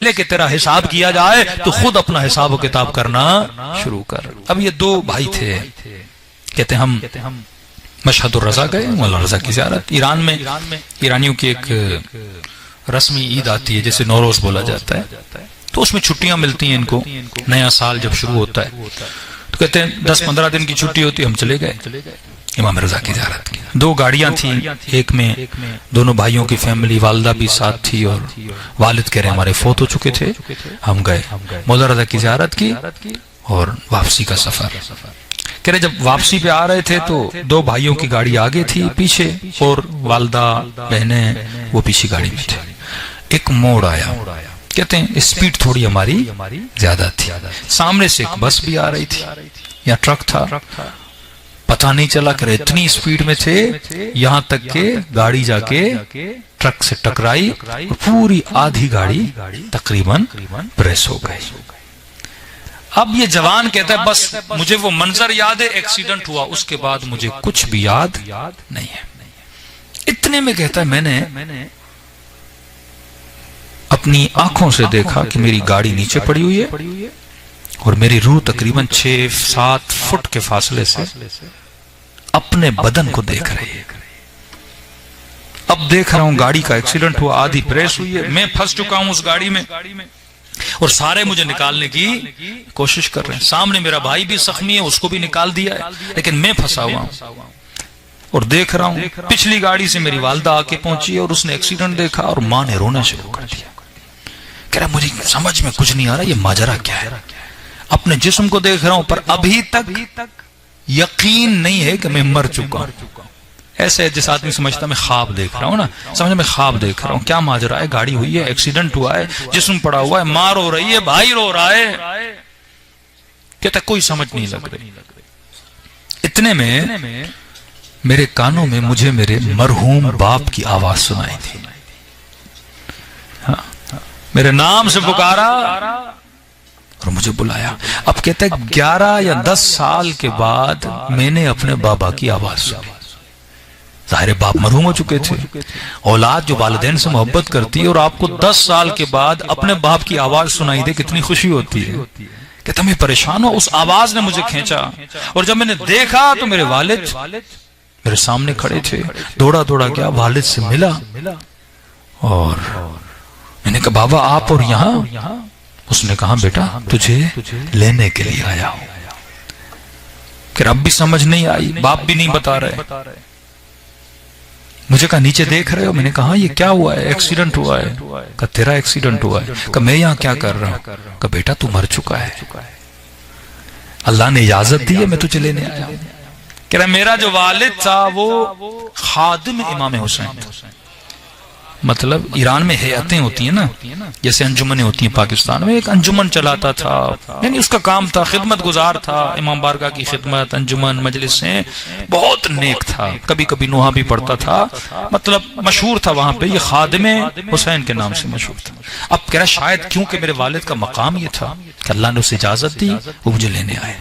لے کے تیرا حساب کیا جائے تو خود اپنا حساب و کتاب کرنا شروع کر۔ اب یہ دو بھائی تھے، کہتے ہم مشہد الرضا گئے، مولانا رضا کی زیارت۔ ایران میں ایرانیوں کی ایک رسمی عید آتی ہے جسے نوروز بولا جاتا ہے، تو اس میں چھٹیاں ملتی ہیں ان کو، نیا سال جب شروع ہوتا ہے تو کہتے ہیں 10-15 دن کی چھٹی ہوتی ہے، ہم چلے گئے امام رضا کی زیارت کی۔ دو گاڑیاں تھیں، ایک میں دونوں بھائیوں کی فیملی، والدہ بھی ساتھ تھی اور والد کہہ رہے ہمارے فوت ہو چکے تھے۔ ہم گئے مولانا رضا کی زیارت کی اور واپسی کا سفر۔ کہہ رہے جب واپسی پہ آ رہے تھے تو دو بھائیوں کی گاڑی آگے تھی پیچھے، اور والدہ بہنیں وہ پیچھے گاڑی میں تھے۔ ایک موڑ آیا، کہتے ہیں اسپیڈ تھوڑی ہماری زیادہ تھی، سامنے سے ایک بس بھی آ رہی تھی یا ٹرک تھا، پتہ نہیں چلا کہ اتنی اسپیڈ میں تھے یہاں تک کہ گاڑی جا کے ٹرک سے ٹکرائی اور پوری آدھی گاڑی تقریباً پریس ہو گئی۔ اب یہ جوان کہتا ہے بس مجھے وہ منظر یاد ہے، ایکسیڈنٹ ہوا، اس کے بعد مجھے کچھ بھی یاد نہیں ہے۔ اتنے میں کہتا ہے میں نے اپنی آنکھوں سے دیکھا کہ میری گاڑی نیچے پڑی ہوئی ہے اور میری روح تقریباً 6-7 فٹ کے فاصلے سے اپنے بدن کو دیکھ رہی ہے۔ اب دیکھ رہا ہوں گاڑی کا ایکسیڈنٹ ہوا، آدھی پریس ہوئی ہے، میں پھنس چکا ہوں اس گاڑی میں اور سارے مجھے نکالنے کی کوشش کر رہے ہیں۔ سامنے میرا بھائی بھی زخمی ہے، اس کو بھی نکال دیا ہے، لیکن میں پھنسا ہوا ہوں اور دیکھ رہا ہوں پچھلی گاڑی سے میری والدہ آ کے پہنچی اور اس نے ایکسیڈنٹ دیکھا اور ماں نے رونا شروع کر دیا۔ کہہ رہا مجھے سمجھ میں کچھ نہیں آ رہا یہ ماجرا کیا ہے، اپنے جسم کو دیکھ رہا ہوں پر ابھی تک یقین نہیں ہے کہ میں مر چکا ہوں۔ ایسے جس آدمی سمجھتا میں خواب دیکھ رہا ہوں نا، سمجھا میں خواب دیکھ رہا ہوں، کیا ماجرا ہے، گاڑی ہوئی ہے، ایکسیڈنٹ ہوا ہے، جسم پڑا ہوا ہے، ماں رو رہی ہے، بھائی رو رہا ہے، کہتا کوئی سمجھ نہیں لگ رہی۔ اتنے میں میرے کانوں میں مجھے میرے مرحوم باپ کی آواز سنائی تھی، میرے نام سے پکارا اور مجھے بلایا۔ اب کہتا ہے 11 یا 10 سال کے بعد میں نے اپنے بابا کی آواز سنی۔ ظاہر باپ مرحوم ہو چکے تھے، اولاد جو والدین سے محبت کرتی ہے اور آپ کو 10 سال کے بعد اپنے باپ کی آواز سنائی دے کتنی خوشی ہوتی ہے۔ کہتا میں پریشان ہوں، اس آواز نے مجھے کھینچا اور جب میں نے دیکھا تو میرے والد میرے سامنے کھڑے تھے۔ دوڑا دوڑا گیا، والد سے ملا اور میں نے کہا بابا آپ اور یہاں؟ اس نے کہا بیٹا تجھے لینے کے لیے آیا ہوں۔ کہ اب بھی سمجھ نہیں آئی، باپ بھی نہیں بتا رہے۔ مجھے کہا نیچے دیکھ رہے ہو؟ میں نے کہا یہ کیا ہوا ہے؟ ایکسیڈنٹ ہوا ہے۔ کہا تیرا ایکسیڈنٹ ہوا ہے؟ کہا میں یہاں کیا کر رہا ہوں؟ کہا بیٹا تو مر چکا ہے، اللہ نے اجازت دی ہے میں تجھے لینے آیا ہوں۔ کہہ رہا میرا جو والد تھا وہ خادم امام حسین تھا، مطلب ایران میں ہیئتیں ہوتی ہیں نا، جیسے انجمنیں ہوتی ہیں پاکستان میں، ایک انجمن چلاتا تھا، یعنی اس کا کام تھا، خدمت گزار تھا، امام بارگاہ کی خدمت، انجمن، مجلسیں، بہت نیک تھا، کبھی کبھی نوحہ بھی پڑھتا تھا، مطلب مشہور تھا وہاں پہ، یہ خادم حسین کے نام سے مشہور تھا۔ اب کہہ رہا شاید کیونکہ میرے والد کا مقام یہ تھا کہ اللہ نے اسے اجازت دی، وہ مجھے لینے آئے۔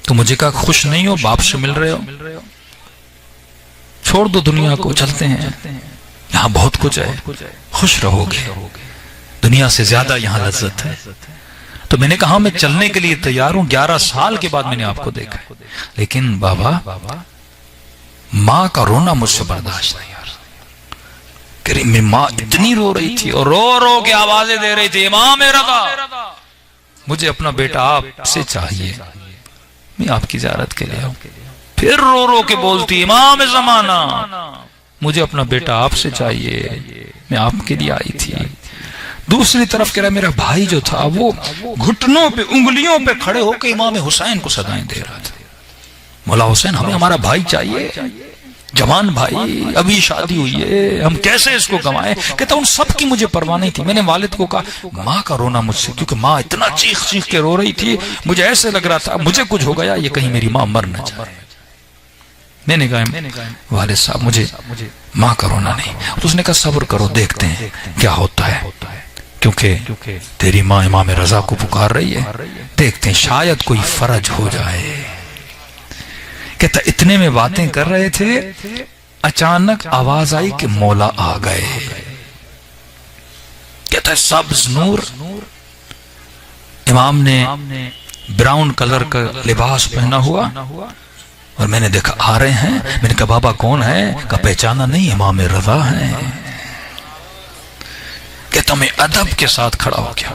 تو مجھے کہا خوش نہیں ہو، باپ سے مل رہے ہو؟ چھوڑ دو دنیا کو، چلتے ہیں، یہاں بہت کچھ ہے، خوش رہو گے، دنیا سے زیادہ یہاں لذت ہے۔ تو میں نے کہا میں چلنے کے لیے تیار ہوں، 11 سال کے بعد میں نے آپ کو دیکھا ہے، لیکن بابا ماں کا رونا مجھ سے برداشت نہیں آ رہا۔ کہ میری ماں اتنی رو رہی تھی اور رو رو کے آوازیں دے رہی تھی امام رضا مجھے اپنا بیٹا آپ سے چاہیے، میں آپ کی زیارت کے لیے آؤں۔ پھر رو رو کے بولتی امام زمانہ مجھے اپنا بیٹا آپ سے چاہیے، میں آپ کے لیے آئی تھی۔ دوسری طرف کہہ رہا میرا بھائی جو تھا وہ گھٹنوں پہ انگلیوں پہ کھڑے ہو کے امام حسین کو صدائیں دے رہا تھا، مولا حسین ہمیں ہمارا بھائی چاہیے، جوان بھائی، ابھی شادی ہوئی ہے، ہم کیسے اس کو گنوائیں۔ کہتا ان سب کی مجھے پرواہ نہیں تھی۔ میں نے والد کو کہا ماں کا رونا مجھ سے، کیونکہ ماں اتنا چیخ چیخ کے رو رہی تھی، مجھے ایسے لگ رہا تھا مجھے کچھ ہو گیا، یہ کہیں میری ماں مر نہ جائے۔ میں نے کہا والد صاحب مجھے ماں کا رونا نہیں۔ تو اس نے کہا صبر کرو، دیکھتے ہیں کیا ہوتا ہے، کیونکہ تیری ماں امام رضا کو پکار رہی ہے، دیکھتے ہیں شاید کوئی فرج ہو جائے۔ کہتا اتنے میں باتیں کر رہے تھے، اچانک آواز آئی کہ مولا آ گئے۔ کہتا کہتا ہے سبز نور. امام نے براؤن کلر کا لباس پہنا ہوا اور میں نے دیکھا آ رہے ہیں. میں نے کہا بابا کون ہے؟ کہا پہچانا نہیں، امام رضا ہیں. کہتا میں ادب کے ساتھ کھڑا ہو گیا.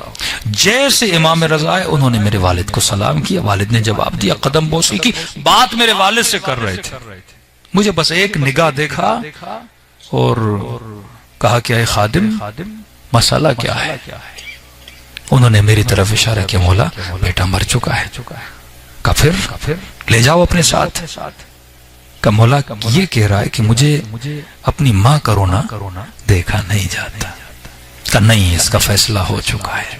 جیسے امام رضا آئے انہوں نے میرے والد کو سلام کیا. والد نے جواب دیا، قدم بوسی کی. بات میرے والد سے کر رہے تھے. مجھے بس ایک نگاہ دیکھا اور کہا کہ اے خادم مسئلہ کیا ہے؟ انہوں نے میری طرف اشارہ کیا، مولا بیٹا مر چکا ہے. کہا پھر لے جاؤ اپنے ساتھ. کہا مولا یہ کہہ رہا ہے کہ مجھے اپنی ماں کا رونا دیکھا نہیں جاتا. کہا نہیں، اس کا فیصلہ ہو چکا ہے.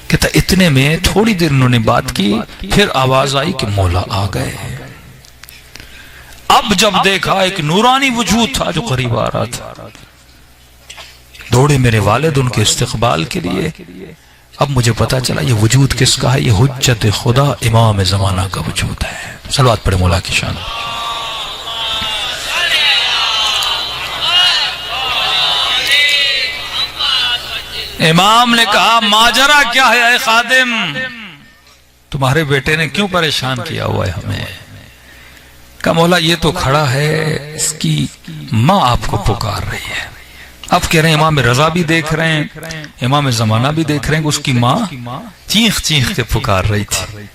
کہتا اتنے میں تھوڑی دیر انہوں نے بات کی، پھر آواز آئی کہ مولا آ گئے. اب جب دیکھا ایک نورانی وجود تھا جو قریب آ رہا تھا. دوڑے میرے والد ان کے استقبال کے لیے. اب مجھے پتا چلا یہ وجود کس کا ہے؟ یہ حجت خدا امام زمانہ کا وجود ہے. صلوات پڑھے مولا کی شان. امام نے کہا ماجرا کیا ہے اے خادم؟ تمہارے بیٹے نے کیوں پریشان کیا ہوا ہے ہمیں؟ کہا مولا یہ تو کھڑا ہے، اس کی ماں آپ کو پکار رہی ہے. اب کہہ رہے ہیں امام رضا بھی دیکھ رہے ہیں، امام زمانہ بھی دیکھ رہے ہیں کہ اس کی ماں چیخ چیخ کے پکار رہی تھی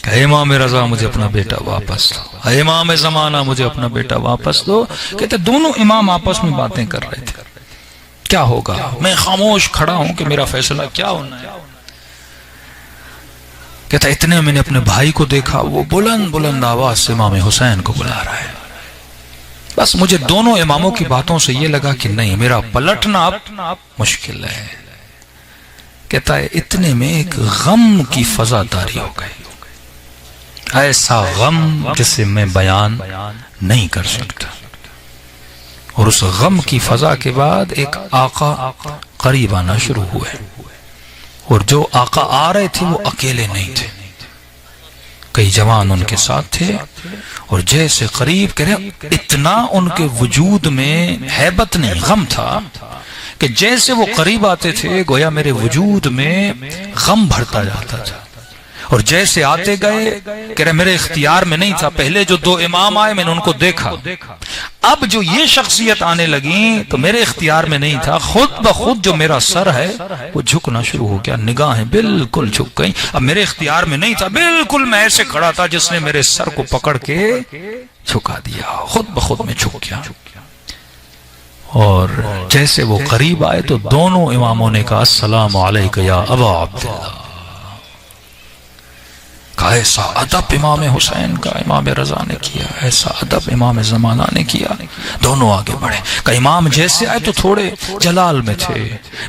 کہ اے امام رضا مجھے اپنا بیٹا واپس دو، اے امام زمانہ مجھے اپنا بیٹا واپس دو. کہتے دونوں امام آپس میں باتیں کر رہے تھے. کیا ہوگا؟ میں خاموش کھڑا ہوں کہ میرا فیصلہ کیا ہونا ہے. کہتا اتنے میں نے اپنے بھائی کو دیکھا، وہ بلند بلند آواز سے امام حسین کو بلا رہا ہے. بس مجھے دونوں اماموں کی باتوں سے یہ لگا کہ نہیں، میرا پلٹنا اب مشکل ہے. کہتا ہے اتنے میں ایک غم کی فضا طاری ہو گئی. ایسا غم جسے میں بیان نہیں کر سکتا. اور اس غم کی فضا کے بعد ایک آقا قریب آنا شروع ہوئے. اور جو آقا آ رہے تھے وہ اکیلے نہیں تھے، کئی جوان ان کے ساتھ تھے. اور جیسے قریب کرے اتنا ان کے وجود میں ہیبت نہیں، غم تھا کہ جیسے وہ قریب آتے تھے گویا میرے وجود میں غم بھرتا جاتا تھا. اور جیسے آتے گئے کہ میرے اختیار میں نہیں تھا. پہلے جو دو امام آئے میں نے ان کو دیکھا، اب جو یہ شخصیت آنے لگی تو میرے اختیار میں نہیں تھا. خود بخود جو میرا سر ہے وہ جھکنا شروع ہو گیا، نگاہیں بالکل جھک گئیں. اب میرے اختیار میں نہیں تھا، بالکل میں ایسے کھڑا تھا جس نے میرے سر کو پکڑ کے جھکا دیا. خود بخود میں جھک گیا. اور جیسے وہ قریب آئے تو دونوں اماموں نے کہا السلام علیکہ یا ابا عبداللہ. ایسا ادب امام حسین کا امام رضا نے کیا، ایسا ادب امام زمانہ نے کیا. دونوں آگے بڑھے. کہ امام جیسے آئے تو تھوڑے جلال میں تھے.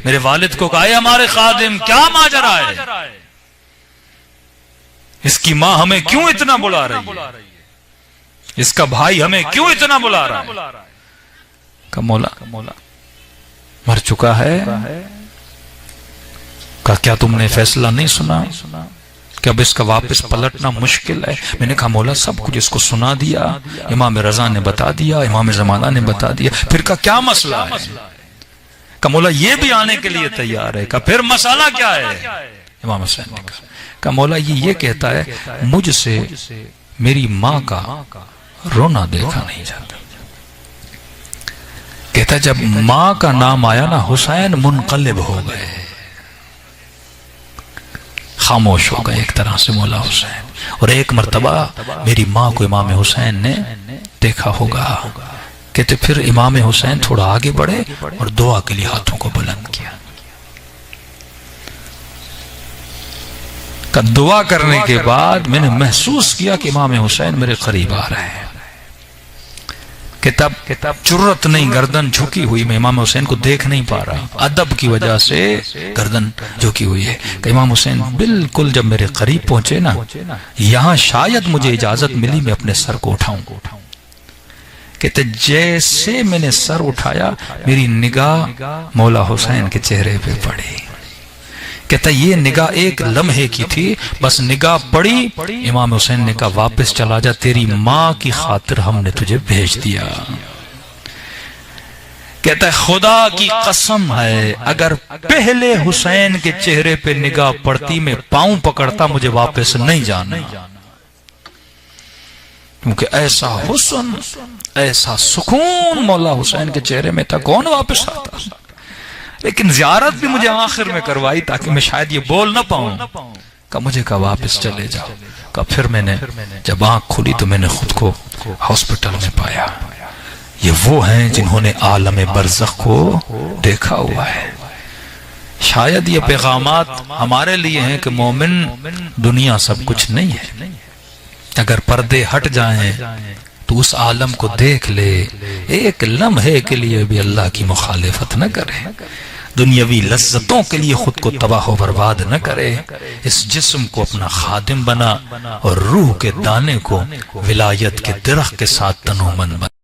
میرے والد کو کہا اے ہمارے خادم کیا ماجرا ہے؟ اس کی ماں ہمیں کیوں اتنا بلا رہی ہے؟ اس کا بھائی ہمیں کیوں اتنا بلا رہا ہے؟ کہ مولا مر چکا ہے. کہ کیا تم نے فیصلہ نہیں سنا کہ اب اس کا واپس پلٹنا مشکل ہے؟ میں نے کہا مولا سب کچھ اس کو سنا دیا، امام رضا نے بتا دیا، امام زمانہ نے بتا دیا. پھر کا کیا مسئلہ ہے؟ کہ مولا یہ بھی آنے کے لیے تیار ہے. کہ پھر مسئلہ کیا ہے؟ امام حسین نے کہا کہ مولا یہ کہتا ہے مجھ سے میری ماں کا رونا دیکھا نہیں جاتا. کہتا جب ماں کا نام آیا نا حسین منقلب ہو گئے، خاموش ہو گئے ایک طرح سے مولا حسین. اور ایک مرتبہ میری ماں کو امام حسین نے دیکھا ہوگا. کہتے پھر امام حسین تھوڑا آگے بڑھے اور دعا کے لیے ہاتھوں کو بلند کیا. دعا کرنے کے بعد میں نے محسوس کیا کہ امام حسین میرے قریب آ رہے ہیں. کتاب جرت نہیں، گردن جھکی ہوئی، میں امام حسین کو دیکھ نہیں پا رہا. ادب کی وجہ سے گردن جھکی ہوئی ہے. کہ امام حسین بالکل جب میرے قریب پہنچے نا، یہاں شاید مجھے اجازت ملی میں اپنے سر کو اٹھاؤں. کہتے جیسے میں نے سر اٹھایا میری نگاہ مولا حسین کے چہرے پہ پڑی. کہتا یہ نگاہ ایک لمحے کی تھی، بس نگاہ پڑی. امام حسین نے کہا واپس چلا جا، تیری ماں کی خاطر ہم نے تجھے بھیج دیا. کہتا ہے خدا کی قسم ہے اگر پہلے حسین کے چہرے پہ نگاہ پڑتی میں پاؤں پکڑتا مجھے واپس نہیں جانا، کیونکہ ایسا حسن ایسا سکون مولا حسین کے چہرے میں تھا، کون واپس آتا؟ لیکن زیارت بھی مجھے آخر میں کروائی تاکہ میں شاید یہ بول نہ پاؤں کہ مجھے کہا واپس چلے جاؤ۔ کہ پھر میں نے جب آنکھ کھلی تو میں نے خود کو ہاسپٹل میں پایا۔ یہ وہ ہیں جنہوں نے عالم برزخ کو دیکھا ہوا ہے۔ شاید یہ پیغامات ہمارے لیے ہیں کہ مومن دنیا سب کچھ نہیں ہے، اگر پردے ہٹ جائیں تو اس عالم کو دیکھ لے، ایک لمحے کے لیے بھی اللہ کی مخالفت نہ کرے، دنیاوی لذتوں کے لیے خود کو تباہ و برباد نہ کرے، اس جسم کو اپنا خادم بنا اور روح کے دانے کو ولایت کے درخت کے ساتھ تنومن بنا۔